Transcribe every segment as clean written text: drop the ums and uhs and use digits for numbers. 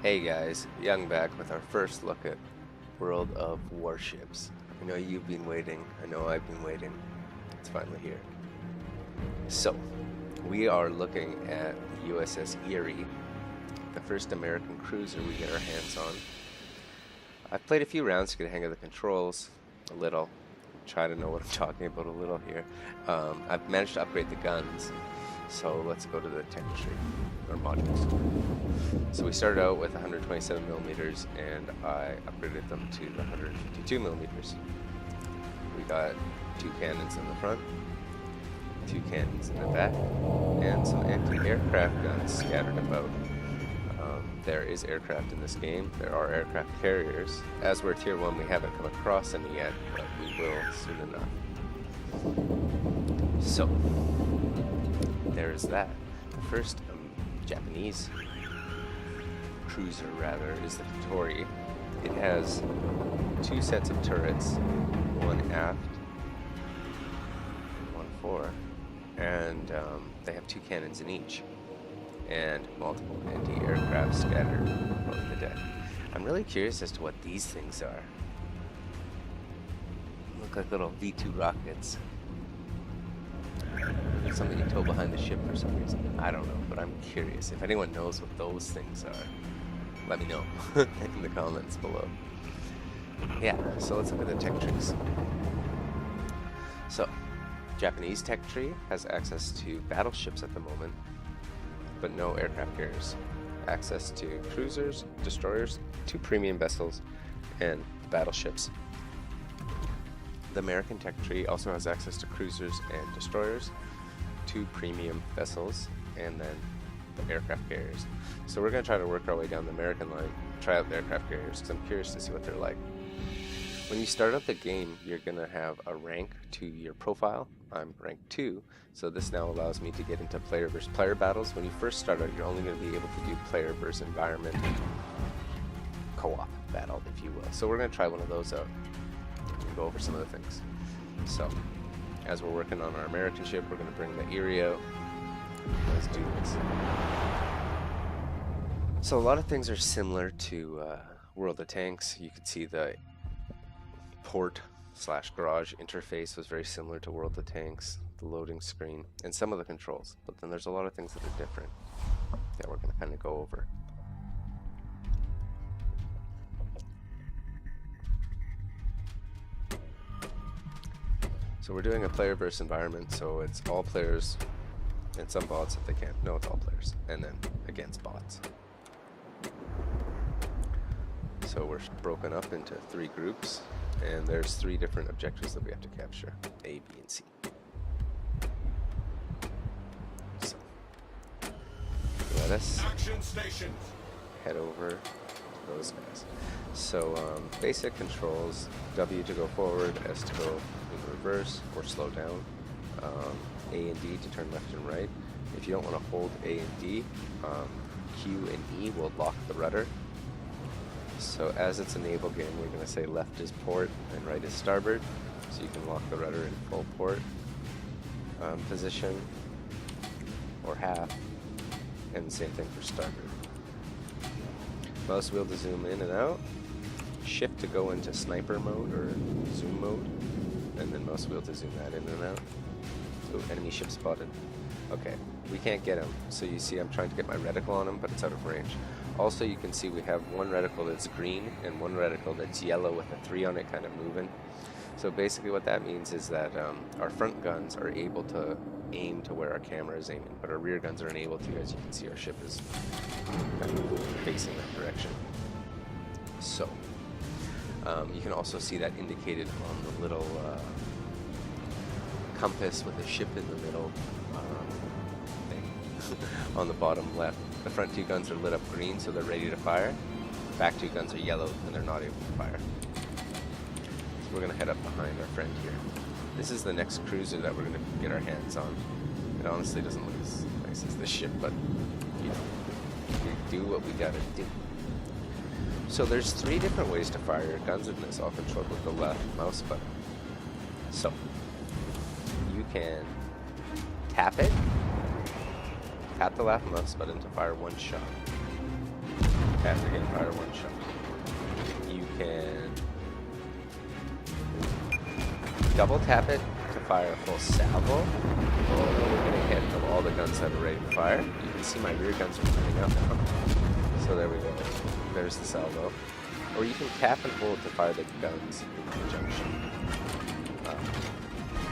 Hey guys, Young back with our first look at World of Warships. I know you've been waiting, I know I've been waiting. It's finally here. So, we are looking at USS Erie, the first American cruiser we get our hands on. I've played a few rounds to get a hang of the controls, a little. Try to know what I'm talking about a little here. I've managed to upgrade the guns, so let's go to the tech tree, or modules. So we started out with 127 millimeters, and I upgraded them to the 152 millimeters. We got 2 cannons in the front, 2 cannons in the back, and some anti-aircraft guns scattered about. There is aircraft in this game. There are aircraft carriers. As we're tier 1, we haven't come across any yet, but we will soon enough. So, there is that. The first Japanese cruiser, rather, is the Totori. It has 2 sets of turrets, one aft and one fore, and they have 2 cannons in each, and multiple anti-aircraft scattered over the deck. I'm really curious as to what these things are. Look like little V2 rockets. Something you tow behind the ship for some reason. I don't know, but I'm curious. If anyone knows what those things are, let me know in the comments below. Yeah, so let's look at the tech trees. So, Japanese tech tree has access to battleships at the moment, but no aircraft carriers. Access to cruisers, destroyers, 2 premium vessels, and battleships. The American tech tree also has access to cruisers and destroyers, 2 premium vessels, and then the aircraft carriers. So we're going to try to work our way down the American line, try out the aircraft carriers, because I'm curious to see what they're like. When you start up the game, you're going to have a rank to your profile. I'm rank 2, so this now allows me to get into player versus player battles. When you first start out, you're only going to be able to do player versus environment co-op battle, if you will. So we're going to try one of those out and go over some of the things. So, as we're working on our American ship, we're going to bring the Erie out. Let's do this. So a lot of things are similar to World of Tanks. You can see the port/garage interface was very similar to World of Tanks, the loading screen, and some of the controls. But then there's a lot of things that are different that we're going to kind of go over. So we're doing a player versus environment, so it's all players and some bots if they can. No, it's all players, and then against bots. So we're broken up into 3 groups, and there's 3 different objectives that we have to capture: A, B, and C. So let us head over to those guys. So basic controls: W to go forward, S to go in reverse or slow down, A and D to turn left and right. If you don't want to hold A and D, Q and E will lock the rudder. So as it's a naval game, we're going to say left is port and right is starboard, so you can lock the rudder in full port position or half, and the same thing for starboard. Mouse wheel to zoom in and out, shift to go into sniper mode or zoom mode, and then mouse wheel to zoom that in and out. Ooh, enemy ship spotted. Okay, we can't get him, so you see I'm trying to get my reticle on him, but it's out of range. Also, you can see we have one reticle that's green and one reticle that's yellow with a 3 on it kind of moving. So basically what that means is that our front guns are able to aim to where our camera is aiming, but our rear guns are unable to. As you can see, our ship is kind of facing that direction. So, you can also see that indicated on the little compass with a ship in the middle thing on the bottom left. The front 2 guns are lit up green, so they're ready to fire. Back 2 guns are yellow, and they're not able to fire. So we're going to head up behind our friend here. This is the next cruiser that we're going to get our hands on. It honestly doesn't look as nice as this ship, but you know, we do what we gotta do. So there's 3 different ways to fire your guns in this, all controlled with the left mouse button. So you can tap it. Tap the left mouse button to fire 1 shot. tap to get fire one shot. You can double tap it to fire a full salvo. Oh, we're gonna hit all the guns that are ready to fire. You can see my rear guns are coming up now. So there we go. There's the salvo. Or you can tap and hold to fire the guns in conjunction.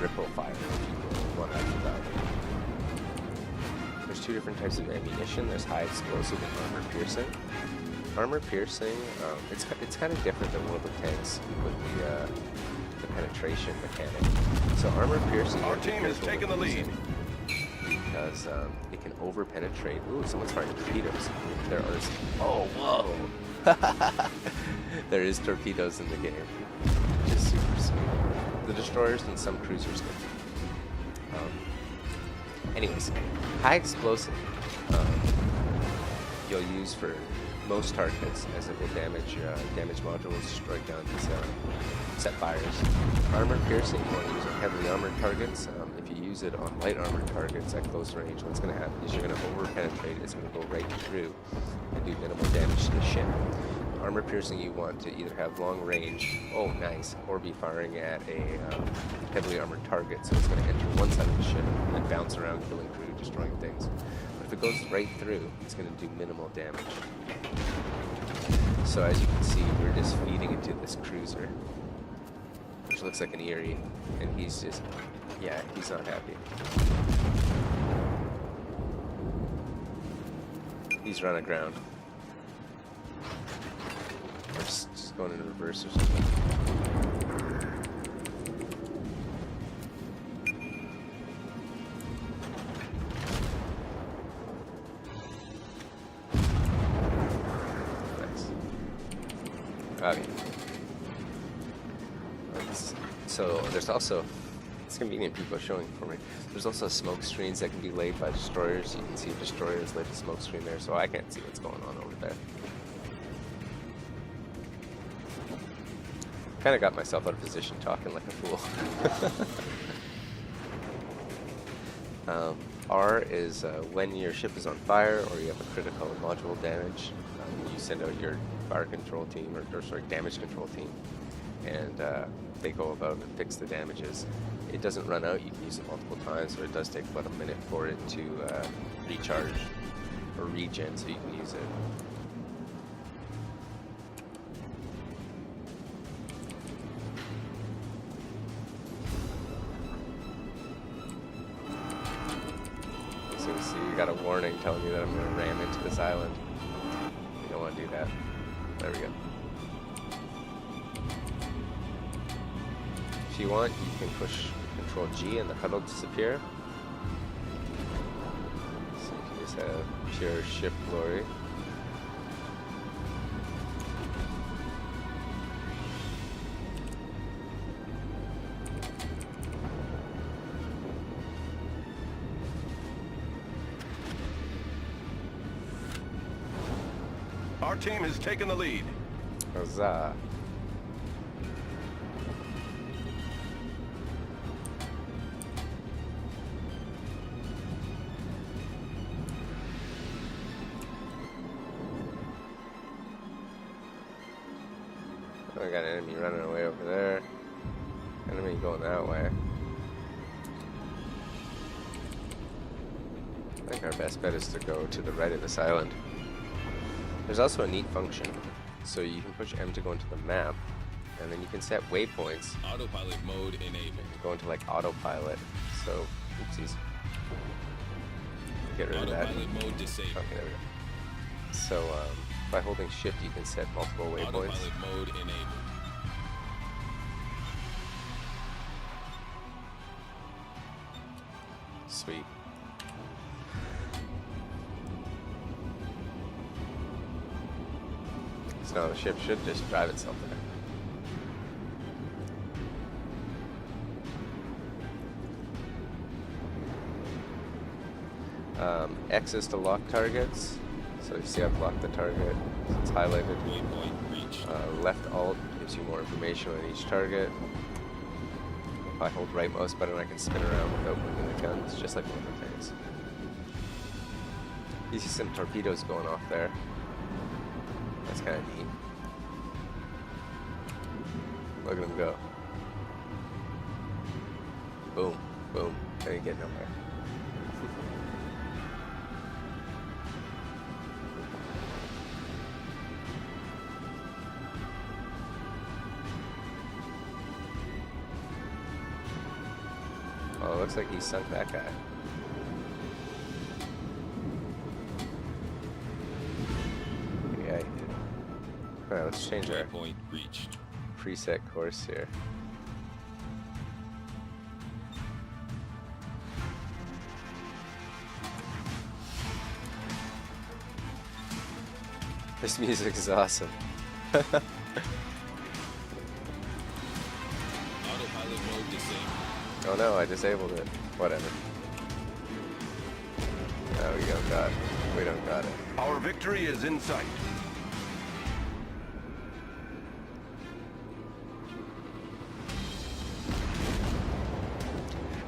Ripple fire, if you will, one after the other. There's two different types of ammunition. There's high explosive and armor piercing. Armor piercing, it's kind of different than World of Tanks with the penetration mechanic. So armor piercing, our team has taken the lead because it can over penetrate. Ooh, someone's firing torpedoes. There are. Oh, whoa! There is torpedoes in the game, which is super sweet. The destroyers and some cruisers do. Anyways, high explosive you'll use for most targets, as it will damage modules, destroy guns, set fires. Armor piercing, you want to use on heavily armored targets. If you use it on light armored targets at close range, what's going to happen is you're going to over penetrate. It's going to go right through and do minimal damage to the ship. Armor piercing, you want to either have long range, oh nice, or be firing at a heavily armored target, so it's going to enter one side of the ship and then bounce around, killing crew, destroying things. But if it goes right through, it's going to do minimal damage. So as you can see, we're just feeding into this cruiser, which looks like an Erie, and he's just, yeah, he's not happy. He's run aground. Or just going into reverse or something. Nice. Okay. So there's also, it's convenient people are showing for me, there's also smoke screens that can be laid by destroyers. You can see destroyers laid the smoke screen there, so I can't see what's going on over there. Kind of got myself out of position talking like a fool. R is when your ship is on fire or you have a critical module damage, you send out your fire control team, or sorry, damage control team, and they go about and fix the damages. It doesn't run out, you can use it multiple times, but it does take about a minute for it to recharge or regen, so you can use it. So you got a warning telling you that I'm going to ram into this island. You don't want to do that. There we go. If you want, you can push Control G and the HUD will disappear. So you can just have pure ship glory. Our team has taken the lead. Huzzah. Oh, I got an enemy running away over there. Enemy going that way. I think our best bet is to go to the right of this island. There's also a neat function, so you can push M to go into the map, and then you can set waypoints. Autopilot mode enabled. Go into like autopilot. So, oopsies. Get rid of that. Autopilot mode disabled. Okay, there we go. So, by holding shift, you can set multiple waypoints. Autopilot mode enabled. Sweet. So now the ship should just drive itself there. X is to lock targets. So you see I've locked the target. So it's highlighted. Waypoint reached. Left Alt gives you more information on each target. If I hold right mouse button, I can spin around without moving the guns, just like one of the tanks. You see some torpedoes going off there. kind of neat. Look at him go. Boom, boom. I didn't get nowhere. Oh, it looks like he sunk that guy. Yeah, he did. Alright, let's change our Waypoint reached. preset course here. This music is awesome. Autopilot mode disabled. Oh no, I disabled it. Whatever. No, we don't got it. We don't got it. Our victory is in sight.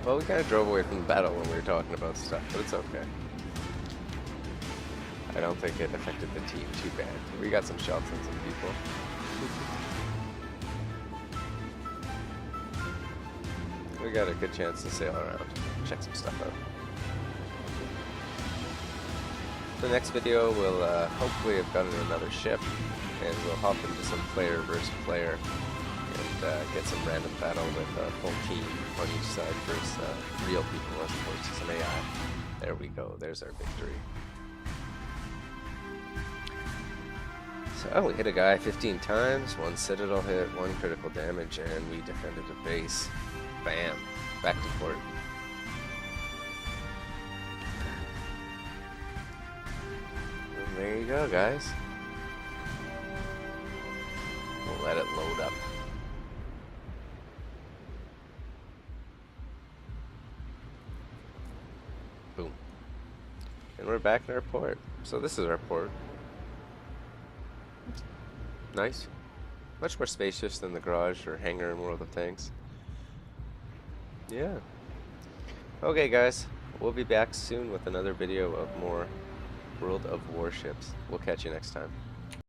Well, we kind of drove away from the battle when we were talking about stuff, but it's okay. I don't think it affected the team too bad. We got some shots on some people. We got a good chance to sail around, check some stuff out. The next video, we'll hopefully have gotten another ship, and we'll hop into some player versus player, and get some random battle with a full team on each side versus real people as opposed to some AI. There we go, there's our victory. So we hit a guy 15 times, 1 citadel hit, 1 critical damage, and we defended a base. Bam! Back to port. And there you go, guys. We'll let it load up. Boom. And we're back in our port. So this is our port. Nice. Much more spacious than the garage or hangar in World of Tanks. Yeah. Okay, guys. We'll be back soon with another video of more World of Warships. We'll catch you next time.